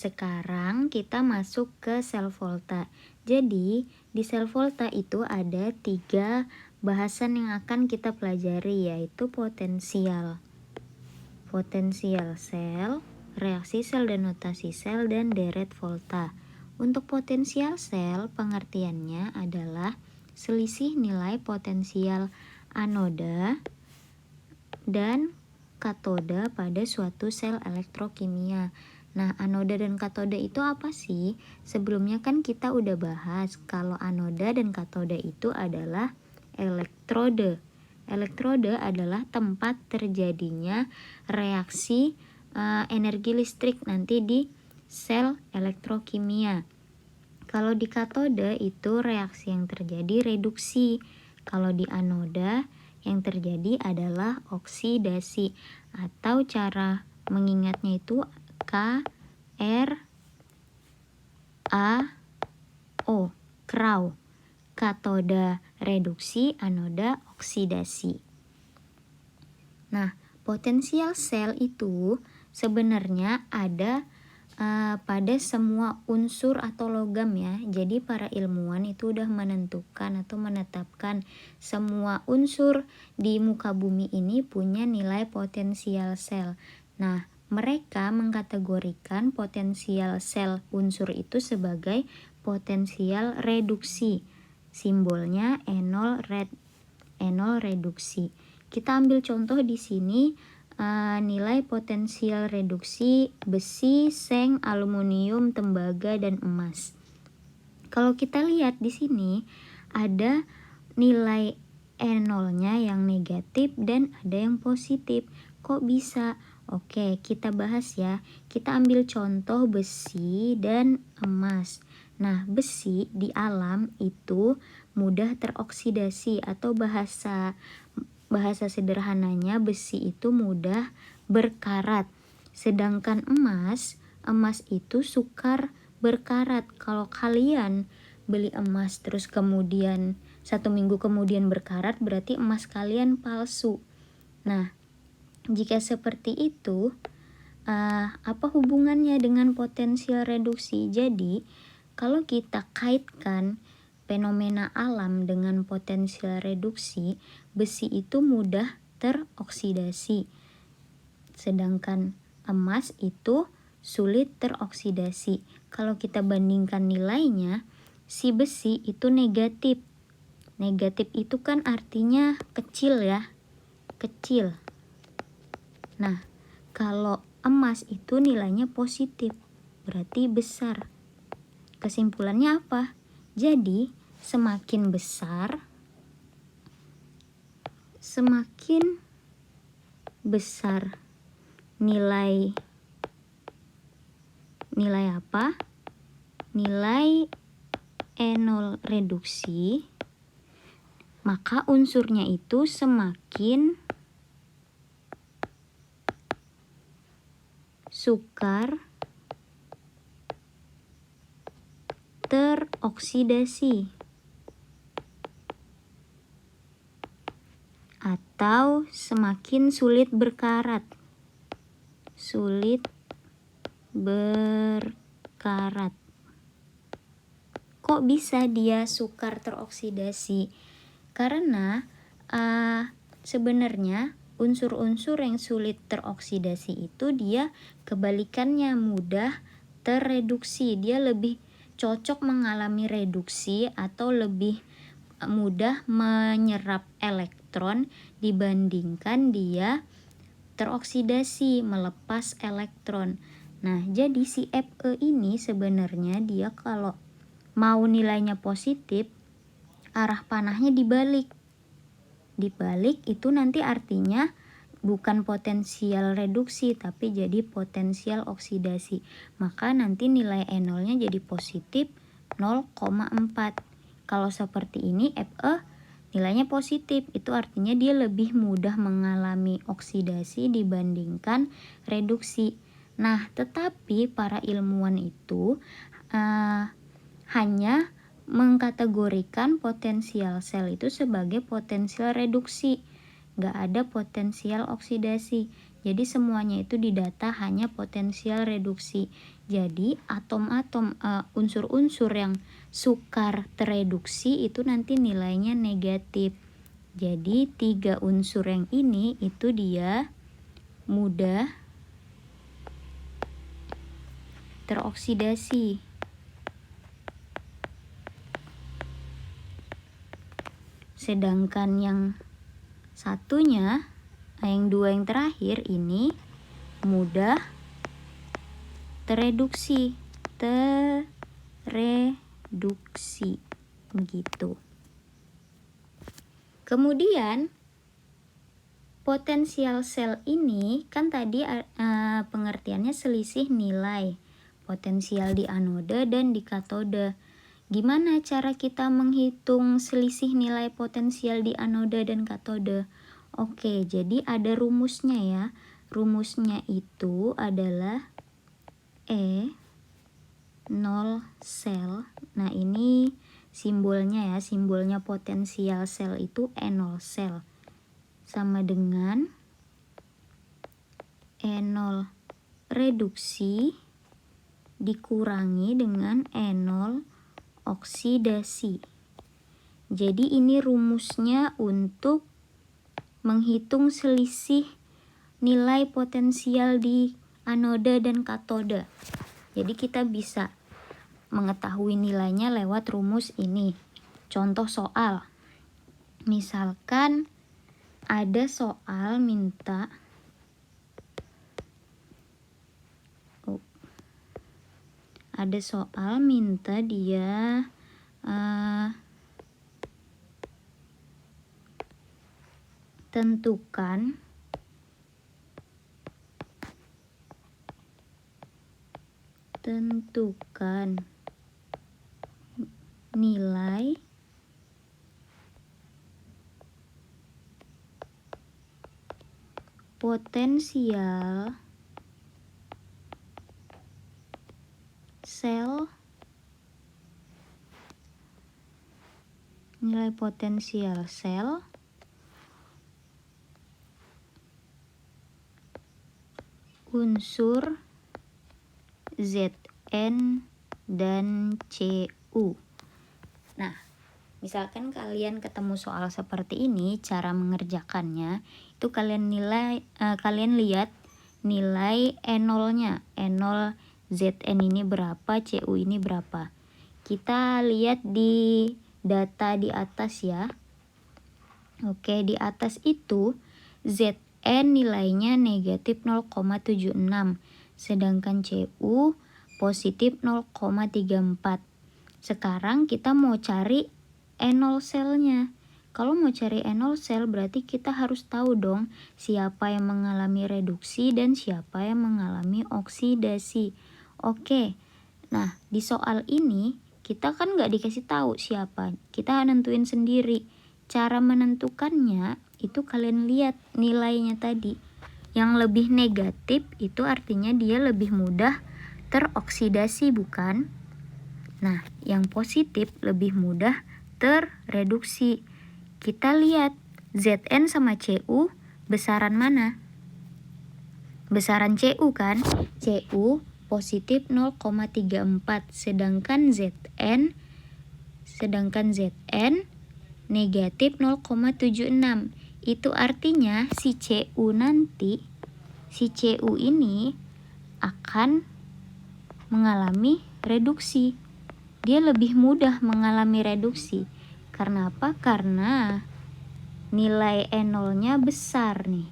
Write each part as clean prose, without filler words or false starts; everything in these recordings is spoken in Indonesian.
sekarang kita masuk ke sel volta. Jadi, di sel volta itu ada 3 bahasan yang akan kita pelajari, yaitu potensial sel, reaksi sel dan notasi sel, dan deret volta. Untuk potensial sel, pengertiannya adalah selisih nilai potensial anoda dan katoda pada suatu sel elektrokimia. Nah, anoda dan katoda itu apa sih? Sebelumnya kan kita udah bahas kalau anoda dan katoda itu adalah elektrode. Elektrode adalah tempat terjadinya reaksi energi listrik nanti di sel elektrokimia. Kalau di katode itu reaksi yang terjadi reduksi. Kalau di anoda yang terjadi adalah oksidasi, atau cara mengingatnya itu KRAO, KRAO. Katoda reduksi, anoda oksidasi. Nah, potensial sel itu sebenarnya ada pada semua unsur atau logam ya. Jadi para ilmuwan itu udah menentukan atau menetapkan semua unsur di muka bumi ini punya nilai potensial sel. Nah, mereka mengkategorikan potensial sel unsur itu sebagai potensial reduksi. Simbolnya E0 reduksi. Kita ambil contoh di sini. Nilai potensial reduksi besi, seng, aluminium, tembaga, dan emas. Kalau kita lihat di sini ada nilai E0-nya yang negatif dan ada yang positif. Kok bisa? Oke, kita bahas ya. Kita ambil contoh besi dan emas. Nah, besi di alam itu mudah teroksidasi, atau bahasa sederhananya besi itu mudah berkarat. Sedangkan emas itu sukar berkarat. Kalau kalian beli emas terus kemudian 1 minggu kemudian berkarat, berarti emas kalian palsu. Nah, jika seperti itu, apa hubungannya dengan potensial reduksi? Jadi, kalau kita kaitkan fenomena alam dengan potensial reduksi, besi itu mudah teroksidasi, sedangkan emas itu sulit teroksidasi. Kalau kita bandingkan nilainya, si besi itu negatif. Negatif itu kan artinya kecil ya, kecil. Nah, kalau emas itu nilainya positif, berarti besar. Kesimpulannya apa? Jadi, semakin besar nilai apa? Nilai E0 reduksi, maka unsurnya itu semakin sukar teroksidasi atau semakin sulit berkarat. Kok bisa dia sukar teroksidasi? Karena sebenarnya unsur-unsur yang sulit teroksidasi itu dia kebalikannya mudah terreduksi. Dia lebih cocok mengalami reduksi atau lebih mudah menyerap elektron dibandingkan dia teroksidasi, melepas elektron. Nah, jadi si Fe ini sebenarnya dia kalau mau nilainya positif, arah panahnya dibalik. Dibalik itu nanti artinya bukan potensial reduksi, tapi jadi potensial oksidasi. Maka nanti nilai E0-nya jadi positif 0,4. Kalau seperti ini Fe nilainya positif, itu artinya dia lebih mudah mengalami oksidasi dibandingkan reduksi. Nah, tetapi para ilmuwan itu hanya mengkategorikan potensial sel itu sebagai potensial reduksi, nggak ada potensial oksidasi. Jadi semuanya itu didata hanya potensial reduksi. Jadi atom-atom unsur-unsur yang sukar tereduksi itu nanti nilainya negatif. Jadi 3 unsur yang ini itu dia mudah teroksidasi. Sedangkan yang satunya, yang 2 yang terakhir ini mudah tereduksi. Begitu. Kemudian potensial sel ini kan tadi pengertiannya selisih nilai potensial di anoda dan di katode. Gimana cara kita menghitung selisih nilai potensial di anoda dan katode? Oke, jadi ada rumusnya ya. Rumusnya itu adalah E0 sel. Nah, ini simbolnya ya, simbolnya potensial sel itu E0 sel. Sama dengan E0 reduksi dikurangi dengan E0 oksidasi. Jadi ini rumusnya untuk menghitung selisih nilai potensial di anoda dan katode. Jadi kita bisa mengetahui nilainya lewat rumus ini. Contoh soal. Misalkan ada soal minta dia tentukan nilai potensial sel, unsur Zn dan Cu. Nah, misalkan kalian ketemu soal seperti ini, cara mengerjakannya itu kalian lihat nilai E0-nya. E0 Zn ini berapa, Cu ini berapa. Kita lihat di data di atas ya. Oke, di atas itu Zn nilainya negatif 0,76, sedangkan Cu positif 0,34. Sekarang kita mau cari E0 selnya. Kalau mau cari E0 sel berarti kita harus tahu dong siapa yang mengalami reduksi dan siapa yang mengalami oksidasi. Oke, nah di soal ini kita kan nggak dikasih tahu siapa, kita nentuin sendiri. Cara menentukannya itu kalian lihat nilainya tadi. Yang lebih negatif itu artinya dia lebih mudah teroksidasi, bukan? Nah, yang positif lebih mudah terreduksi. Kita lihat Zn sama Cu besaran mana? Besaran Cu kan? Cu positif 0,34, sedangkan Zn negatif 0,76. Itu artinya si Cu ini akan mengalami reduksi. Dia lebih mudah mengalami reduksi. Karena apa? Karena nilai E0-nya besar nih.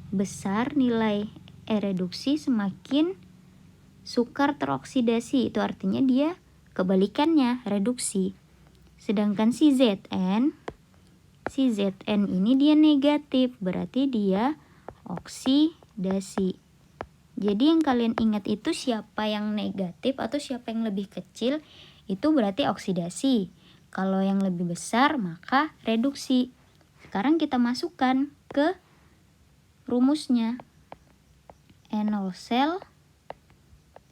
Besar nilai reduksi semakin sukar teroksidasi. Itu artinya dia kebalikannya, reduksi. Sedangkan si Zn ini dia negatif, berarti dia oksidasi. Jadi yang kalian ingat itu siapa yang negatif atau siapa yang lebih kecil, itu berarti oksidasi. Kalau yang lebih besar maka reduksi. Sekarang kita masukkan ke rumusnya. E0 sel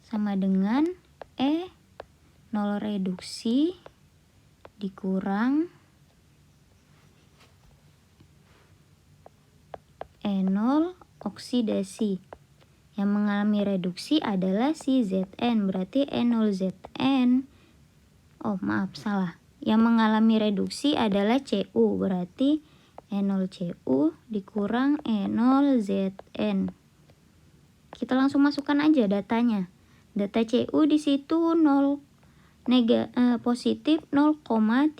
sama dengan E0 reduksi dikurang E0 oksidasi. Yang mengalami reduksi adalah si Zn, berarti E0Zn. Oh, maaf, salah. Yang mengalami reduksi adalah Cu, berarti E0Cu dikurang E0Zn. Kita langsung masukkan aja datanya. Data Cu di situ positif 0,34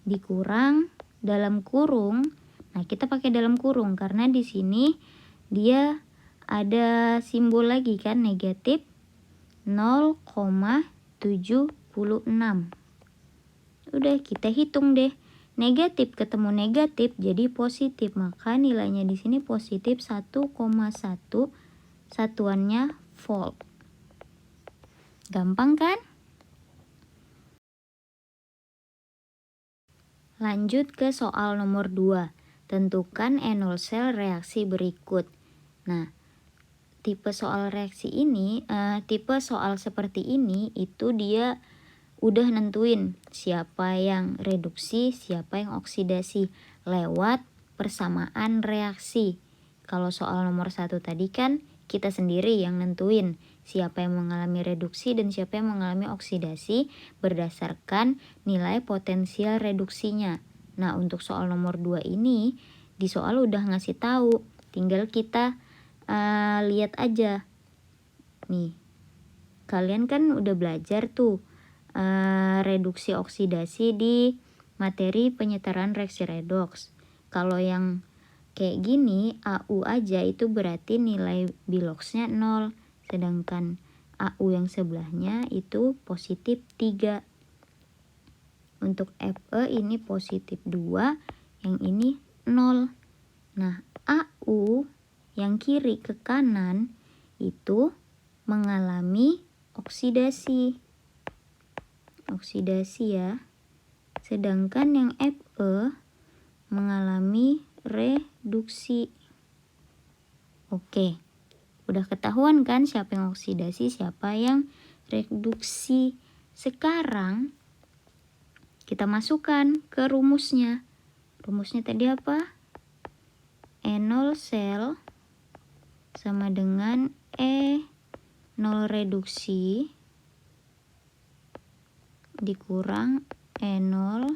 dikurang dalam kurung. Nah, kita pakai dalam kurung karena di sini dia ada simbol lagi kan, negatif 0,76. Udah, kita hitung deh. Negatif ketemu negatif jadi positif, maka nilainya di sini positif 1,1, satuannya volt. Gampang kan? Lanjut ke soal nomor 2. Tentukan enol sel reaksi berikut. Nah, tipe soal seperti ini itu dia udah nentuin siapa yang reduksi, siapa yang oksidasi lewat persamaan reaksi. Kalau soal nomor 1 tadi kan kita sendiri yang nentuin siapa yang mengalami reduksi dan siapa yang mengalami oksidasi berdasarkan nilai potensial reduksinya. Nah, untuk soal nomor 2 ini di soal udah ngasih tahu, tinggal kita lihat aja. Nih, kalian kan udah belajar tuh reduksi oksidasi di materi penyetaraan reaksi redoks. Kalau yang kayak gini, AU aja itu berarti nilai biloxnya 0, sedangkan AU yang sebelahnya itu positif 3. Untuk Fe ini positif 2, yang ini 0. Nah, AU yang kiri ke kanan itu mengalami oksidasi ya. Sedangkan yang Fe mengalami reduksi. Oke, udah ketahuan kan siapa yang oksidasi, siapa yang reduksi. Sekarang kita masukkan ke rumusnya. Rumusnya tadi apa? enol sel sama dengan E0 reduksi dikurang E0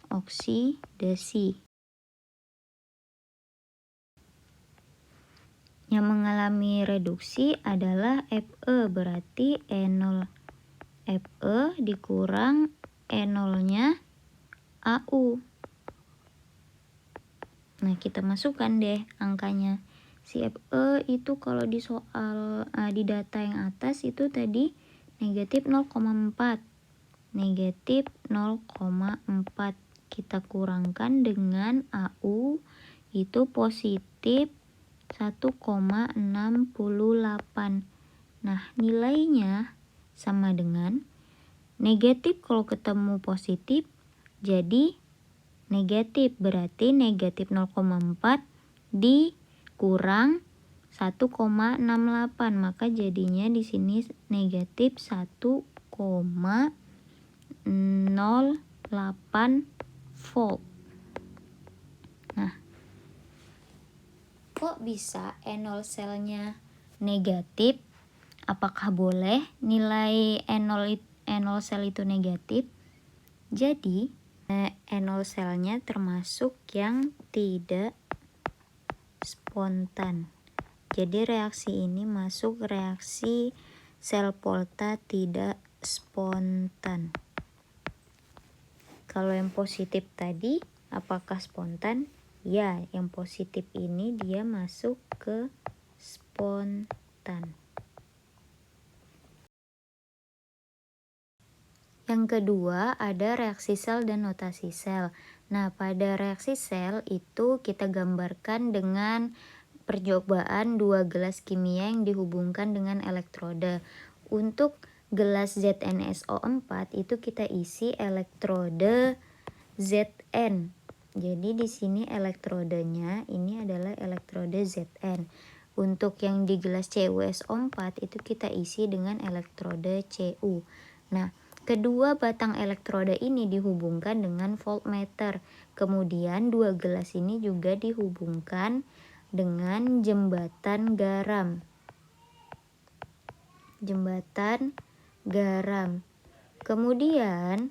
oksidasi. Yang mengalami reduksi adalah Fe, berarti E0 Fe dikurang E0-nya AU. Nah, kita masukkan deh angkanya. Si Fe itu kalau di soal di data yang atas itu tadi negatif 0,4. Negatif 0,4 kita kurangkan dengan AU itu positif 1,68. Nah, nilainya sama dengan negatif kalau ketemu positif jadi negatif, berarti negatif 0,4 dikurang 1,68, maka jadinya di sini negatif 1,08 volt. Nah, kok bisa enol selnya negatif? Apakah boleh nilai enol sel itu negatif? Jadi, enol selnya termasuk yang tidak spontan. Jadi reaksi ini masuk reaksi sel Volta tidak spontan. Kalau yang positif tadi apakah spontan? Ya, yang positif ini dia masuk ke spontan. Yang kedua ada reaksi sel dan notasi sel. Nah, pada reaksi sel itu kita gambarkan dengan percobaan 2 gelas kimia yang dihubungkan dengan elektroda. Untuk gelas ZnSO4 itu kita isi elektroda Zn. Jadi di sini elektrodenya ini adalah elektroda Zn. Untuk yang di gelas CuSO4 itu kita isi dengan elektroda Cu. Nah, kedua batang elektroda ini dihubungkan dengan voltmeter. Kemudian dua gelas ini juga dihubungkan dengan jembatan garam. Jembatan garam. Kemudian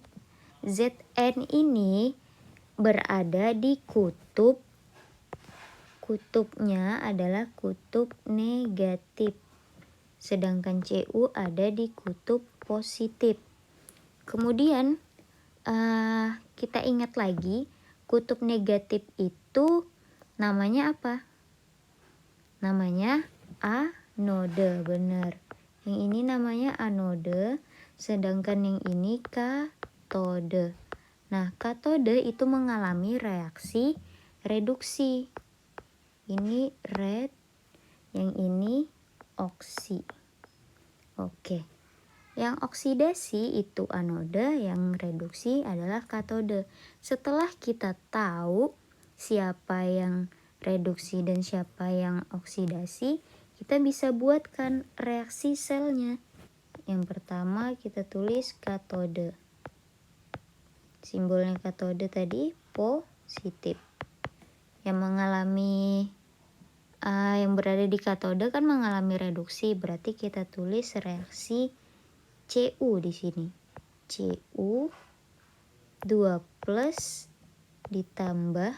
Zn ini berada di kutub. Kutubnya adalah kutub negatif. Sedangkan Cu ada di kutub positif. Kemudian kita ingat lagi, kutub negatif itu namanya apa? Namanya anode, benar. Yang ini namanya anode, sedangkan yang ini katode. Nah, katode itu mengalami reaksi reduksi. Ini red, yang ini oksi. Oke. Yang oksidasi itu anode, yang reduksi adalah katode. Setelah kita tahu siapa yang reduksi dan siapa yang oksidasi, kita bisa buatkan reaksi selnya. Yang pertama kita tulis katode. Simbolnya katode tadi positif. Yang mengalami yang berada di katode kan mengalami reduksi, berarti kita tulis reaksi Cu di sini. Cu 2+ ditambah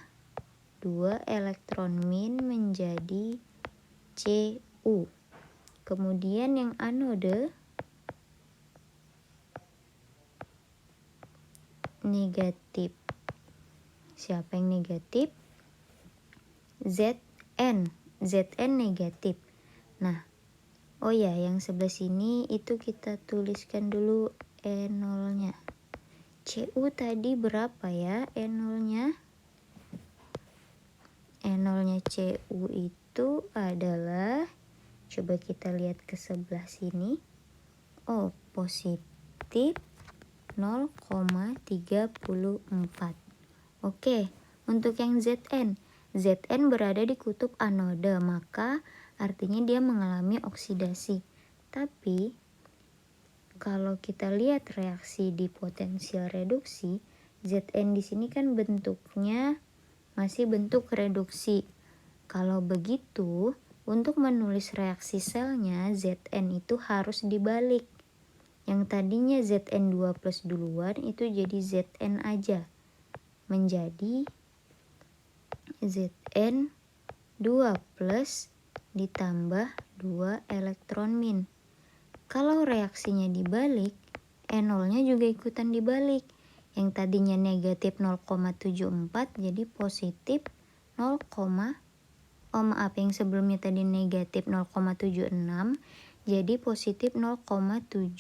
2 elektron min menjadi Cu. Kemudian yang anode negatif. Siapa yang negatif? Zn. Zn negatif. Nah, oh ya, yang sebelah sini itu kita tuliskan dulu E0-nya. Cu tadi berapa ya E0-nya? E0-nya Cu itu adalah, coba kita lihat ke sebelah sini. Oh, positif 0,34. Oke, untuk yang Zn. Zn berada di kutub anode, maka artinya dia mengalami oksidasi. Tapi kalau kita lihat reaksi di potensial reduksi, Zn di sini kan bentuknya masih bentuk reduksi. Kalau begitu, untuk menulis reaksi selnya, Zn itu harus dibalik. Yang tadinya Zn2+ duluan itu jadi Zn aja. Menjadi Zn2+ ditambah 2 elektron min. Kalau reaksinya dibalik, E0-nya juga ikutan dibalik. Yang tadinya negatif 0,74 jadi positif 0, yang sebelumnya tadi negatif 0,76 jadi positif 0,76.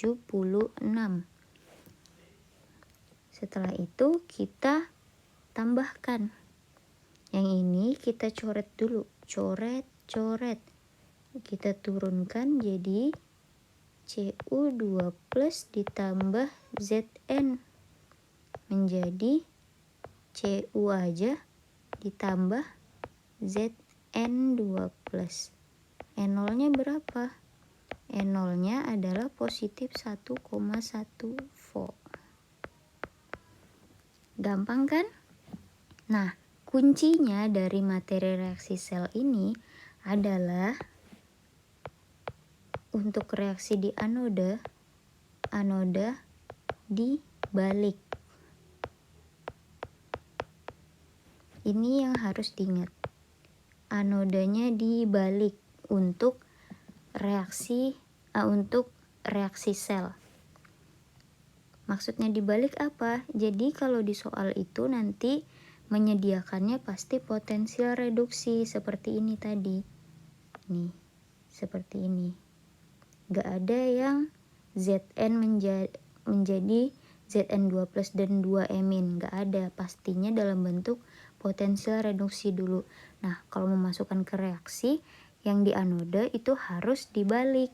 Setelah itu kita tambahkan. Yang ini kita coret dulu, coret. Kita turunkan jadi Cu2+ ditambah Zn menjadi Cu aja ditambah Zn2+. E0-nya berapa? E0-nya adalah positif 1,1 volt. Gampang kan? Nah, kuncinya dari materi reaksi sel ini adalah untuk reaksi di anode dibalik. Ini yang harus diingat. Anodenya dibalik untuk reaksi sel. Maksudnya dibalik apa? Jadi kalau di soal itu nanti menyediakannya pasti potensial reduksi seperti ini tadi. Nih, seperti ini. Gak ada yang Zn menjadi Zn2+ dan 2-min. Gak ada. Pastinya dalam bentuk potensial reduksi dulu. Nah, kalau memasukkan ke reaksi, yang di anode itu harus dibalik.